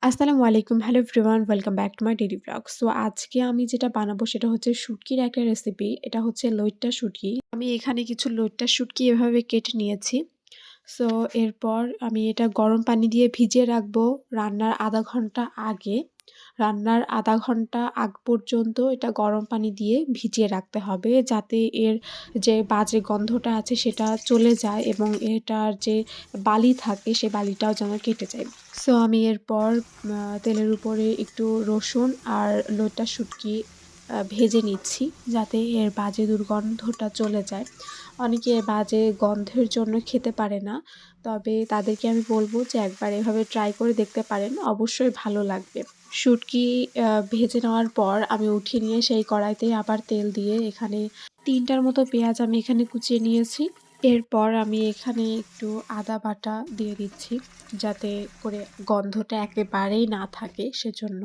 আসসালামু আলাইকুম। Hello everyone, welcome back to my daily blog. So আজকে আমি যেটা বানাবো সেটা হচ্ছে শুটকির একটা রেসিপি। এটা হচ্ছে লইট্টা শুটকি। আমি এখানে কিছু লইট্টা শুটকি এভাবে কেটে নিয়েছি। সো এরপর আমি এটা গরম পানি দিয়ে ভিজিয়ে রাখবো রান্নার ০.৫ ঘন্টা আগে। রান্নার ০.৫ ঘন্টা আগ পর্যন্ত এটা গরম পানি দিয়ে ভিজিয়ে রাখতে হবে, যাতে এর যে বাজে গন্ধটা আছে সেটা চলে যায় এবং এটার যে বালি থাকে সে বালিটাও যেন কেটে যায়। সো আমি এরপর তেলের উপরে একটু রসুন আর লইট্টা শুটকি ভেজে নিচ্ছি, যাতে এর বাজে দুর্গন্ধটা চলে যায়। অনেকে বাজে গন্ধের জন্য খেতে পারে না, তবে তাদেরকে আমি বলব যে একবার এভাবে ট্রাই করে দেখতে পারেন, অবশ্যই ভালো লাগবে। শুটকি ভেজে নেওয়ার পর আমি উঠিয়ে নিয়ে সেই কড়াইতে আবার তেল দিয়ে এখানে ৩টার মতো পেঁয়াজ আমি এখানে কুচিয়ে নিয়েছি। এরপর আমি এখানে একটু আদা বাটা দিয়ে দিচ্ছি, যাতে করে গন্ধটা একেবারেই না থাকে সেজন্য।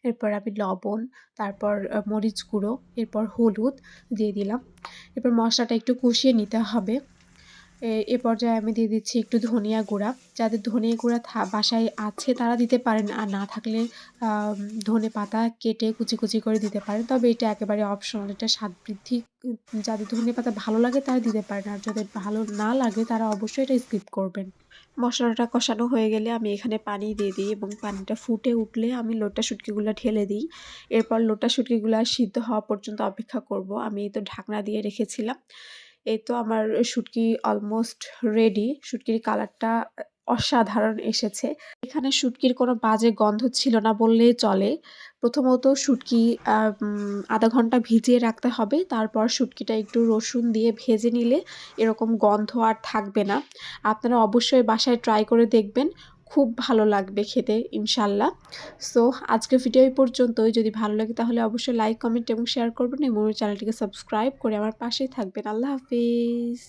এরপর আমি লবণ, তারপর মরিচ গুঁড়ো, এরপর হলুদ দিয়ে দিলাম। এরপর মশলাটা একটু কষিয়ে নিতে হবে। এ পর্যায়ে আমি দিয়ে দিচ্ছি একটু ধনিয়া গুঁড়া। যাদের ধনিয়া গুঁড়া বাসায় আছে তারা দিতে পারেন, আর না থাকলে ধনেপাতা কেটে কুচি, কুচি করে দিতে পারেন। তবে এটা একেবারে অপশনাল, এটা স্বাদ বৃদ্ধি। যাদের ধনেপাতা ভালো লাগে তারা দিতে পারেন, আর যাদের ভালো না লাগে তারা অবশ্যই এটা স্কিপ করবেন। মশলাটা কষানো হয়ে গেলে আমি এখানে পানি দিয়ে দিই এবং পানিটা ফুটে উঠলে আমি লোটা শুটকিগুলো ঢেলে দিই। এরপর লোটা শুটকিগুলা সিদ্ধ হওয়া পর্যন্ত অপেক্ষা করব। আমি এই তো ঢাকনা দিয়ে রেখেছিলাম। এই তো আমার শুটকি অলমোস্ট রেডি। শুটকির কালারটা অসাধারণ এসেছে। এখানে শুটকির কোনো বাজে গন্ধ ছিল না বললেই চলে। প্রথমত শুটকি ০.৫ ঘন্টা ভিজিয়ে রাখতে হবে। তারপর শুটকিটা একটু রসুন দিয়ে ভেজে নিলে এরকম গন্ধ আর থাকবে না। আপনারা অবশ্যই বাসায় ট্রাই করে দেখবেন। খুব ভালো লাগবে খেতে ইনশাআল্লাহ। সো আজকের ভিডিও এই পর্যন্তই। যদি ভালো লাগে তাহলে অবশ্যই লাইক, কমেন্ট এবং শেয়ার করবেন এবং চ্যানেলটিকে সাবস্ক্রাইব করে আমার পাশেই থাকবেন। আল্লাহ হাফেজ।